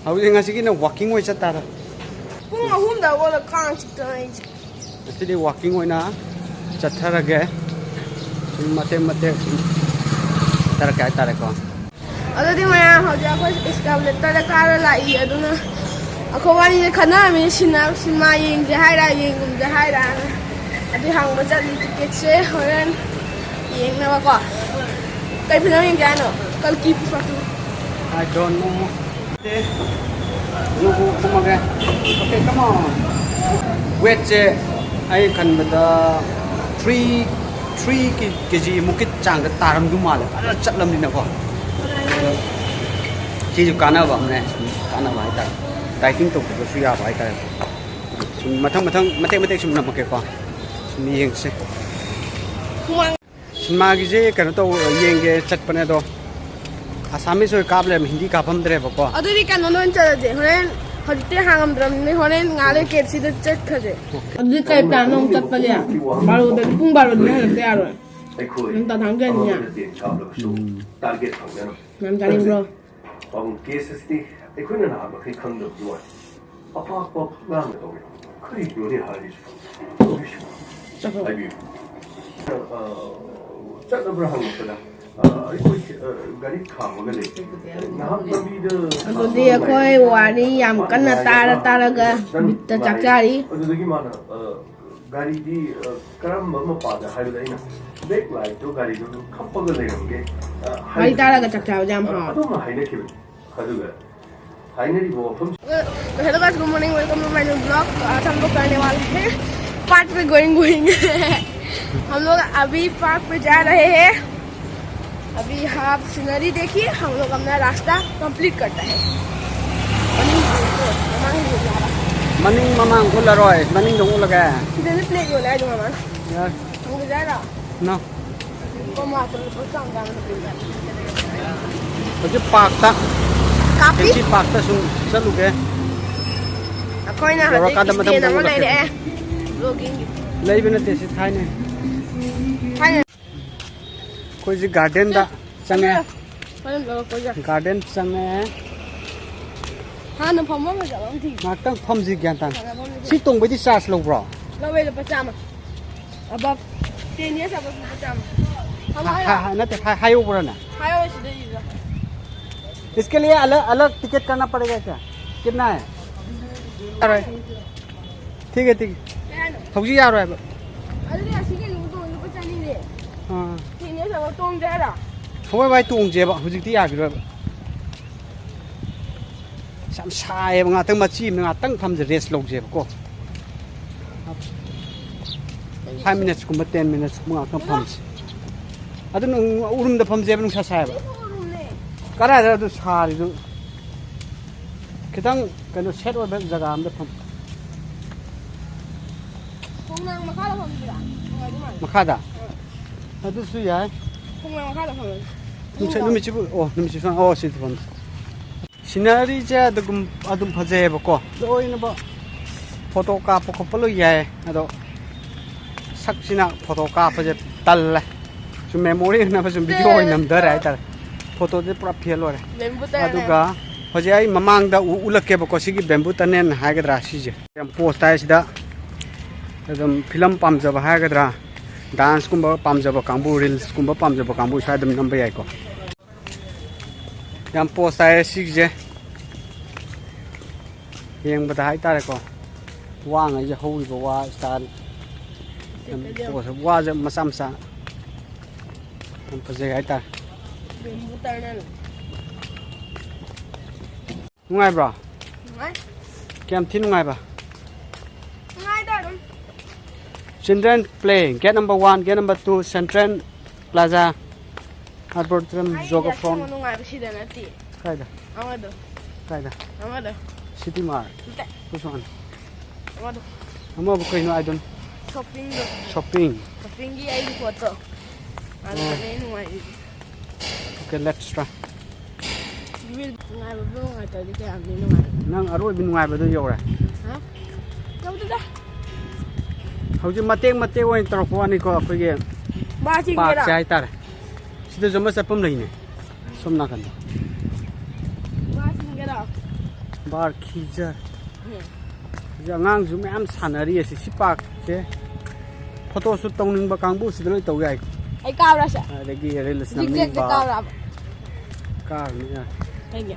hꯧji ngasigi na walking oi chatara pung ahum da wala kang chitai asidi walking oi na chatharage mate mate tar kai tare ko adadi maya hoja ko escalator da kar lai aduna akhwani khana mi sinma yeng je haira yeng gum je haira adi hang ba jali ticket se horen yeng na ba ko kai phina yeng ja no kalki patu I don't know no come again okay come on wait je ai khan bada 3 kg mukit chang da taram du mal ala chatlam ni na ko chi ju kana ba ne kana ba ta dieting to ko su ya ba ta sum mathang mate sum na ke ko sum yeng se ma gi je kana to yeng ge chat pane do asami soi kap le hindi kapam dre ba ko adudi kan non cha je horen hojte hangam dram ne horen ngale kfc da chat khaje adudi kai plan nong chat pa ya baru da pung baru ne ha ya ro nan ta thang ge nya target thang me nan jani bro on cases ni ekhuna na ba khai khang do do apa apa ngang do khari do ni ha ri ai bi chat na bra hang da ai ko gari kham ga le na ha bi de adudi akoi wani yam kan tara ga bitta chakari adudi gi mana gari di karam ma pa da ha da ina back light to gari do khappa ga le nge hai tara ga chakcha jam ha to ma hai ne ki aduga finally वो हम hello guys good morning welcome to my new blog. आज हम लोग करने वाले हैं park पे going हम लोग अभी पार्क पे जा रहे हैं। अभी आप सीनरी देखिए, हम लोग अपना रास्ता कंप्लीट करता है। मनिंग mamang ko laroy maning dong ulaga किधर प्ले हो रहा है जो मामा यार हम जा रहा no को मात्र पर काम काम ko park ta काफी ki park ta sung saluge कोई ना है इसलिए ना ले रहे हैं blogging lei bena te si thai ne हाय koi ji garden da change कोई लोग कोई garden change हाँ ना फॉर्म में जा रहा हूँ ठीक ngakang phom ji gyan tan si tong bai di charge lo bro ना वे लोग पचामा अब 10 years अब पचामा हम आए ha na te hai over na हाय वो सीधे ही जा इसके लिए अलग अलग टिकट करना पड़ेगा क्या कितना है अरे ठीक है फौजी आ रहा है अरे ऐसी के लोग तो उनको पता नहीं है हाँ 10 years अब तो जा रहा हमें भाई तू जेब हुजिकती आ गयो sam sai ba ngatang machi ngatang pham je rest log je ko 5 minutes kuma 10 minutes kuma ngatang pham adun urum da pham je ba nung sa sai ba kara da du sari du kitang kano set wa ba jaga am da pham 공랑 막하다 봅니다 makada adu su ya 공랑 막하다 보면 numi chibu oh numi chibu oh sit pham scenery je adum adum phaje ba ko loina ba photo ka ko palo ya ado saksina photo ka phaje tal la su memory na ba su video nam da rai tar photo de pura fail ore 멤버들 aduga hoje ai mamang da ulake ba ko sigi bamboo tanen ha ga dra si je yam post ai sida adum film pam jaba ha ga dra dance kumba pam jaba kambu reels kumba pam jaba kambu sa dum number ai ko yam post ai si je yeng ba da hai ta ko wa ngai je hoi ba wa star post wa je masam sa am pa je ai ta 멤버들은 ngai bro ngay kem thi ngai ba ngay đó đúng children play get number 1 get number 2 central plaza arbitrum yoga front nó ngay besi dan nanti kai da amado city mart Inte. which one amado amo ba kai no I don't shopping shopping gi ai foto ada ni ngay okay let's try will ngay ba ngay tới cái am ni ngay nang aroi bin ngai ba do yo ra hả đâu đó hauji mate oi tor ko ani ko khoi ge ba chi park kia chai tar sida joma sapam lai ne somna kan ba chi kia đó बार खींचा जंगांग जो मैं हम सानरी ऐसे सिपाक से photo shoot तौनिंग बकांबू से लोग तौ जाए ai cao ra sẽ देखिए रील्स dịch नमी dịch बा cao ra कार नहीं đây nhỉ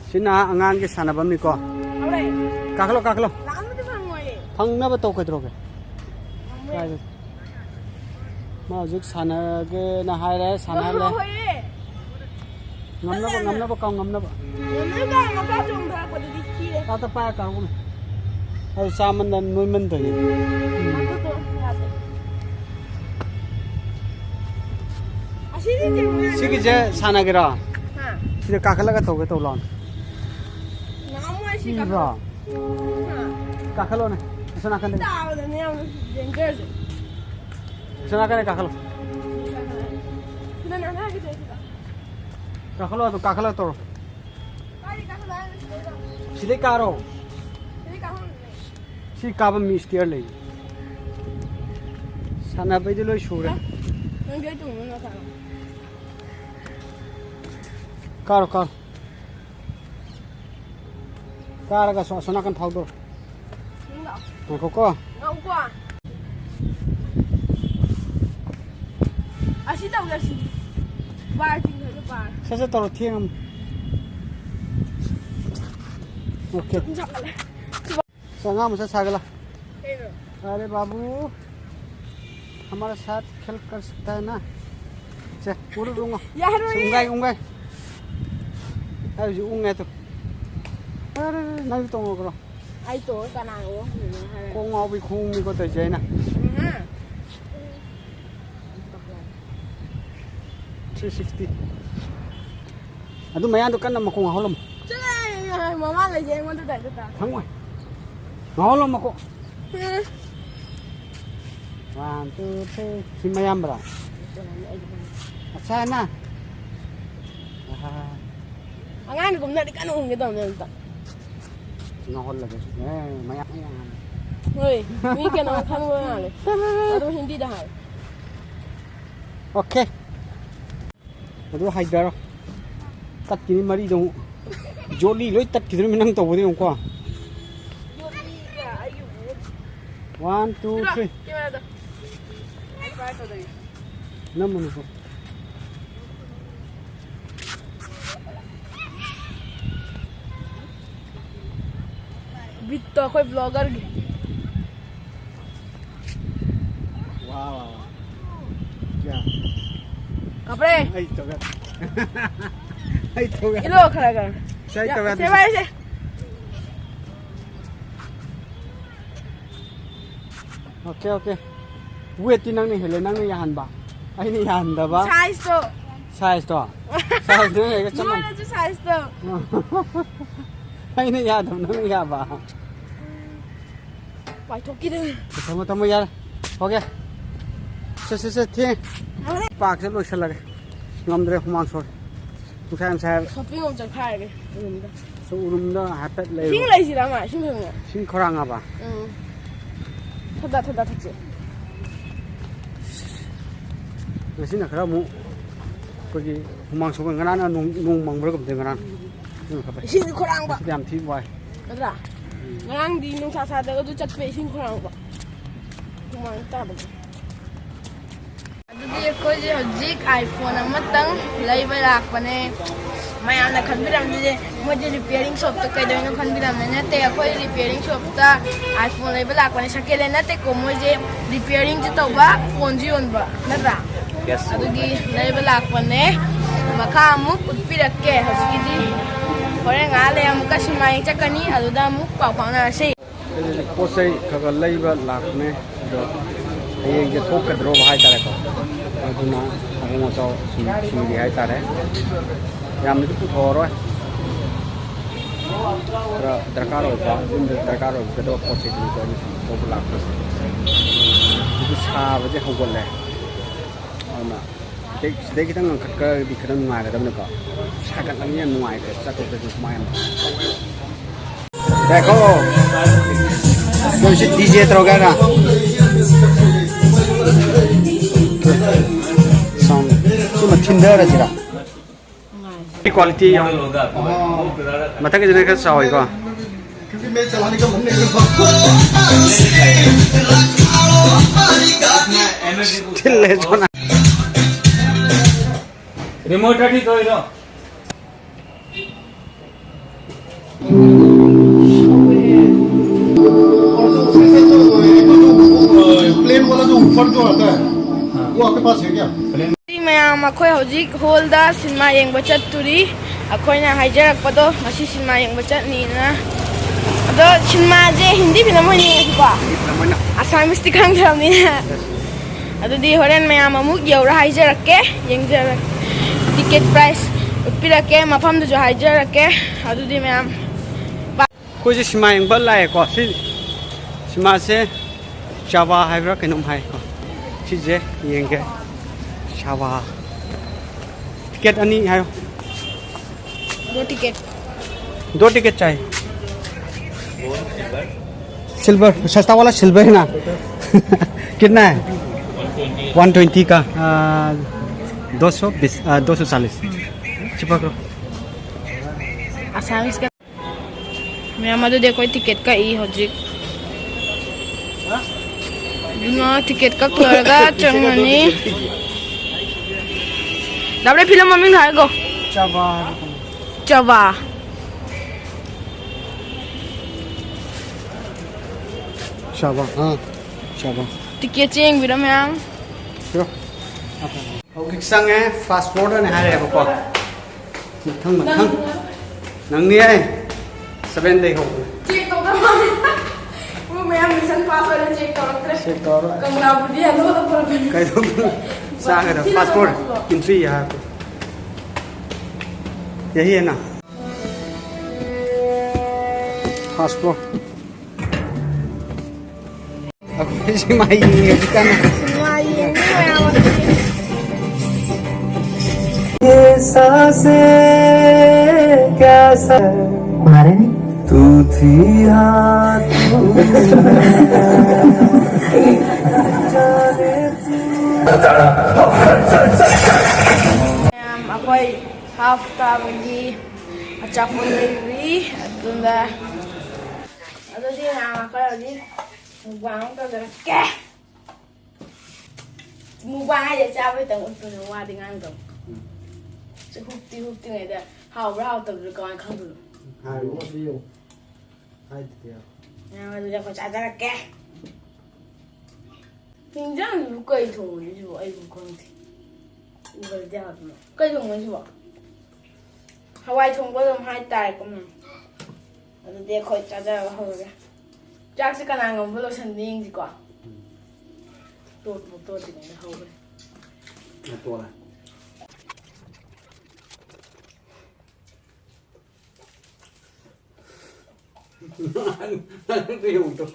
सिना अंगांग के सानबम नि को ở đây काखलो lắm cái phần ngoài फंग ना बतो कदरो के मा जुक साना के ना हाय रे साना ले ngắm nó con ngắm nó nếu mà cao trùng ra của đi chi đấy ta pa cả không hay sao mình nuôi mình thôi Sige je sana gira. Sige kakala ka to ke to lon. Ra. Kakalo ne. Sana kan. Sana kan kakalo. Kakalo to kakala to. Sile karo. Si kabam mi steer le. Sana pe lo shure. Karo karo. Karo ka sana kan thau do. Ko ko. Ngau quá. Asi đâu ra si. Ba tin thôi ba. Sa to thieng. Okay. संगा मुझे सागला अरे बाबू हमारे साथ खेल कर सकता है ना चल पूरा दूंगा उंगाई उंगाई अरे जो उंगाई तो अरे नहीं तो करो ai tối cả nào uống con ngao bị khung mi có thể chơi nè 360 mấy anh được cân nằm mà không ngáo lắm chứ này mà mang lại gì anh muốn tôi đẩy tôi ta thắng rồi ngáo lắm mà cô 1 2 3 si mayam bra अच्छा है ना anh ăn cũng lại đi cắn uống cái tầm này ta ngon là cái mayam ơi mi cái nào không ngon này tôi hindi dah ok ಅದು ಹೈದರ ತಕ್ಕಿನಿ ಮರಿದು ಜೋಲಿ ಲೋಯ್ ತಕ್ಕಿದ್ರು ಮಿನಂಗ್ ತಗೋದಿ ಅಂಕೋ 1 2 3 ನಮ್ಮನು बित्तो कोई blogger वाह क्या कपड़े आई तो गया आई तो गया इलो खड़ा कर सही तो गया से भाई से ओके ओके वेट नंग ने हेले नंग ने यान बा आई ने यान दा बा साइज तो साइज ने के चमन मोला जो साइज तो आई ने याद हम नंग या बा भाई ठोकी दे तम यार हो गया से थे पाक से लोई लगे ngomdre humang sor tusan sa shopping om chak khai ke so urum da hapet le sing lai sira ma sing hang sing khorang aba thada thakche nasi na khara mu ko gi humang so ngana na nung mang bro kam de ngana sing khorang ba yam thi wai ra ngang di nung sa sa da du chat pe sing khorang ba humang ta ba ꯑꯗꯨꯗꯤ ꯑꯩꯈꯣꯏꯁꯦ ꯍꯧꯖꯤꯛ iPhone ꯑꯃꯇꯪ ꯂꯩꯕ ꯂꯥꯛꯄꯅꯦ ꯃꯌꯥꯝꯅ ꯈꯟꯕꯤꯔꯝꯃꯤꯁꯦ ꯃꯣꯏꯁꯦ ꯔꯤꯄꯤꯌꯔꯤꯡ ꯁꯣꯞꯇ ꯀꯩꯗꯧꯅꯣ ꯈꯟꯕꯤꯔꯝꯃꯦ ꯅꯠꯇꯦ ꯑꯩꯈꯣꯏ ꯔꯤꯄꯤꯌꯔꯤꯡ ꯁꯣꯞꯇ iPhone ꯂꯩꯕ ꯂꯥꯛꯄꯅꯦ ꯁꯦꯀꯦꯟ ꯍꯦꯟ ꯅꯠꯇꯦꯀꯣ ꯃꯣꯏꯁꯦ ꯔꯤꯄꯤꯌꯔꯤꯡꯁꯨ ꯇꯧꯕ ꯐꯣꯟꯁꯨ ꯌꯣꯟꯕ ꯅꯠꯇ꯭ꯔꯥ ꯑꯗꯨꯒꯤ ꯂꯩꯕ ꯂꯥꯛꯄꯅꯦ ꯃꯈꯥ ꯑꯃꯨꯛ ꯎꯠꯄꯤꯔꯛꯀꯦ ꯍꯧꯖꯤꯛꯀꯤꯗꯤ ꯍꯣꯔꯦꯟ ꯉꯥꯏꯍꯥꯛ ꯂꯩ ꯑꯃꯨꯛꯀ ꯁꯤꯃꯥꯌꯦꯡ ꯆꯠꯀꯅꯤ ꯑꯗꯨꯗ ꯑꯃꯨꯛ ꯄꯥꯎ ꯐꯥꯎꯅꯔꯁꯤ ꯄꯣꯠ ꯆꯩ ꯈꯔ ꯂꯩꯕ ꯂꯥꯛꯄꯅꯦ ꯑꯗꯣ ꯍꯌꯦꯡꯁꯦ ꯊꯣꯛꯀꯗ꯭ꯔꯣꯕ ꯍꯥꯏꯇꯥꯔꯦꯀꯣ ꯑꯗꯨꯅ ꯑꯍꯣꯡ ꯑꯆꯥꯎ ꯁꯤꯡꯗꯤ ꯍꯥꯏꯇꯥꯔꯦ ꯌꯥꯝꯅꯗꯤ ꯄꯨꯊꯣꯛꯑꯔꯣꯏ ꯈꯔ ꯗꯔꯀꯥꯔ ꯑꯣꯏꯕ ꯌꯨꯝꯗ ꯗꯔꯀꯥꯔ ꯑꯣꯏꯒꯗꯕ ꯄꯣꯠ ꯆꯩꯁꯤꯡꯗꯣ ꯑꯩꯅ ꯂꯧꯕ ꯂꯥꯛꯄꯁꯦ ꯍꯧꯖꯤꯛ ꯁꯥꯕꯁꯦ ꯍꯧꯒꯠꯂꯦ ꯑꯗꯨꯅ ꯁꯤꯗꯩ ꯈꯤꯇꯪ ꯉꯟꯈꯠꯈ꯭ꯔꯒꯗꯤ ꯈꯤꯇꯪ ꯅꯨꯡꯉꯥꯏꯒꯗꯕꯅꯤꯀꯣ ꯁꯥꯒꯠꯂꯕꯅꯤꯅ ꯌꯥꯝ ꯅꯨꯡꯉꯥꯏꯇ꯭ꯔꯦ ꯆꯠꯊꯣꯛ ꯆꯠꯁꯤꯟ ꯁꯨꯃꯥꯏꯅ देखो कोई डीजे तरोगा ना सॉन्ग तुम थिंदर है जिरा क्वालिटी मत की जगह चावई को क्योंकि मैं चलाने का मन नहीं करता चिल्ले जोना रिमोट अठी तो इरो और जो उसमें जो प्लेन वाला जो ऊपर जो आता है वो आपके पास है क्या मैम अखोई हौजिक हॉलदा सिनेमा येंब चत्तुरी अखोइना हाइजरकपदो मसी सिनेमा येंब चत्नीना अदो सिनेमा जे हिंदी फिल्म होनी को आसामीस ती खंगथरमनीना अदुदी होरेन मैम अमुक यौरा हाइजरके येंगजर टिकट प्राइस उत्पिरके मफम दु जो हाइजरके अदुदी मैम कोई सिमा यंबल लाए को सिमा से चावा हाइब्रा कनम हाई को चीजे येंगे चावा टिकट अनि है दो टिकट चाहिए सिल्वर सस्ता वाला सिल्वर है ना कितना है 120 का 220 240 चिपा करो आसामीस का मैम अदु देखो टिकट का ई हौजिक दुना टिकट का क्लरगा चंगनी दाबले फिल्म मम्मी हाय गो चावा चवा चावा हाँ चावा टिकट चेंग बिरम मैम हौकिक संगे फास्ट फूड ने हाय रे बको मथंग मथंग नंगनी है 7 दे हो चेक तो करवा वो मैम मिशन पास वाले चेक करो चेक करो कमरा बुद्धि है तो पर कई दो सांग है फास्ट फूड एंट्री है यही है ना फास्ट फूड अब ऐसी माई है दुकान ये सांसें कैसा मारे नहीं तू थी हाथ ako'y half family at saka baby at doon na ano din ako din mukbang ka ke mukbang aja sabi tang utun ng wading angkong so hupti ngay da how brow tag ko ang kang hai वो भी हो hai दिया na ano da ko sa da ke 굉장히 루카이 통을 줘 아이고 건데 이걸 대하고 cái thùng này chứ bộ Hawaii thùng có tầm 2 tài của mình rồi để khỏi trả ra hồi ra chắc sẽ cần ăn ngầm với lô sần điên gì quả một tô thì này hầu đây một tô này ăn cái hùng tô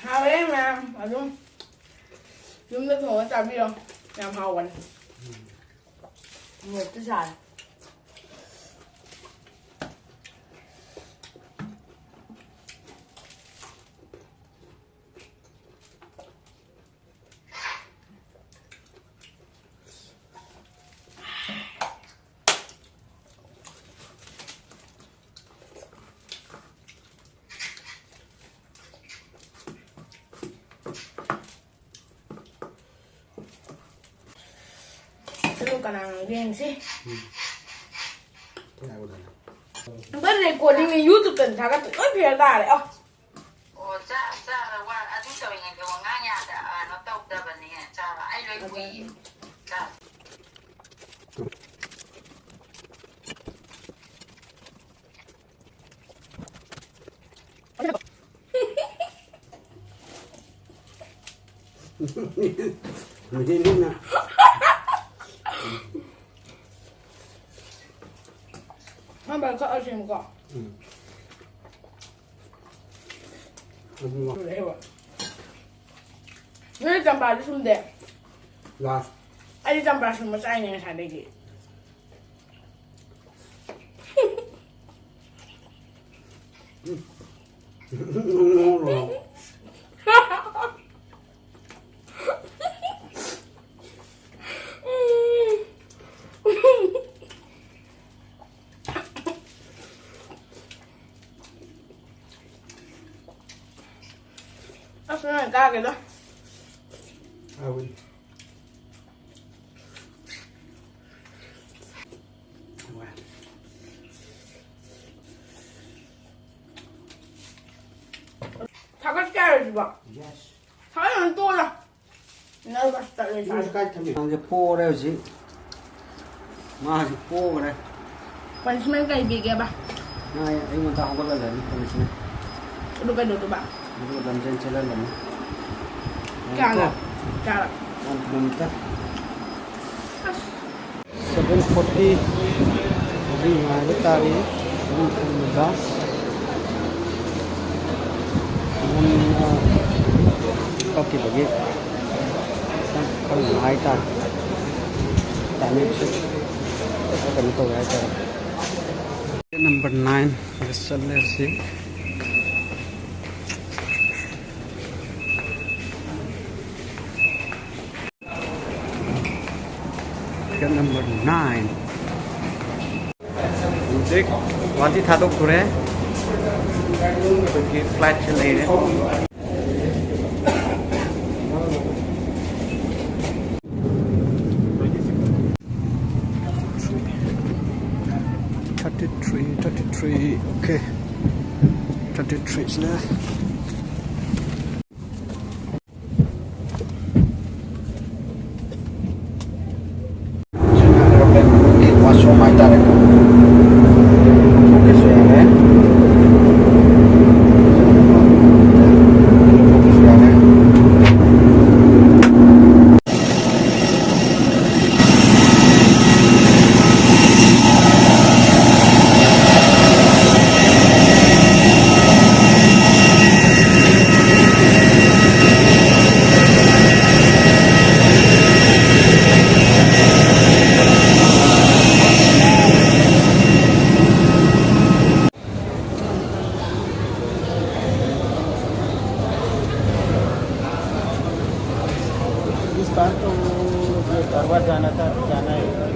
hao đấy mà đúng đúng cái thùng nó chả biết không làm hao quần một cái xài lu ka nang riêng si bất recordingใน YouTube เป็นทางก็เอ้ยเพียได้เลยอ๋อโอ้จ้าจ้าว่าอาทิตย์ตัวเองก็ว่าง่ายอ่ะแต่น้องตกแต่วันนี้จ้าไอ้เลยคุยจ้านี่นะมันแบบก็เอาชิมก่อนดูเลยว่ะนี่จำปาที่ชุ่มแดง là ไอ้ที่จำปาชุ่มมาใส่เนี่ยถ่ายได้ดี Asan na nagkakil ah? Awin. Takas carrots ba? Yes. Sayang ito lang. Nalabasta rin 이거 sa 까지 타면 이제 포래지. 마지 포래. punishment kaibigan ba? 나 이거 다 하고 갈래. 그러시네. Luto ba? 이거 남전 칠할래. Kalat. Kalat. Ang pumunta. 7:40. Hindi nga tayo. Ang pumunta. Okay, bagi. Kalau hai ta. Tanya sih. Akan tahu ya cara. Number 9 bestseller sih. Number 9. Music. Wanti thadok kure. Pergi flat later. 33, okay. 33 is there. इस बार तो जो दरबार जाना था जाना है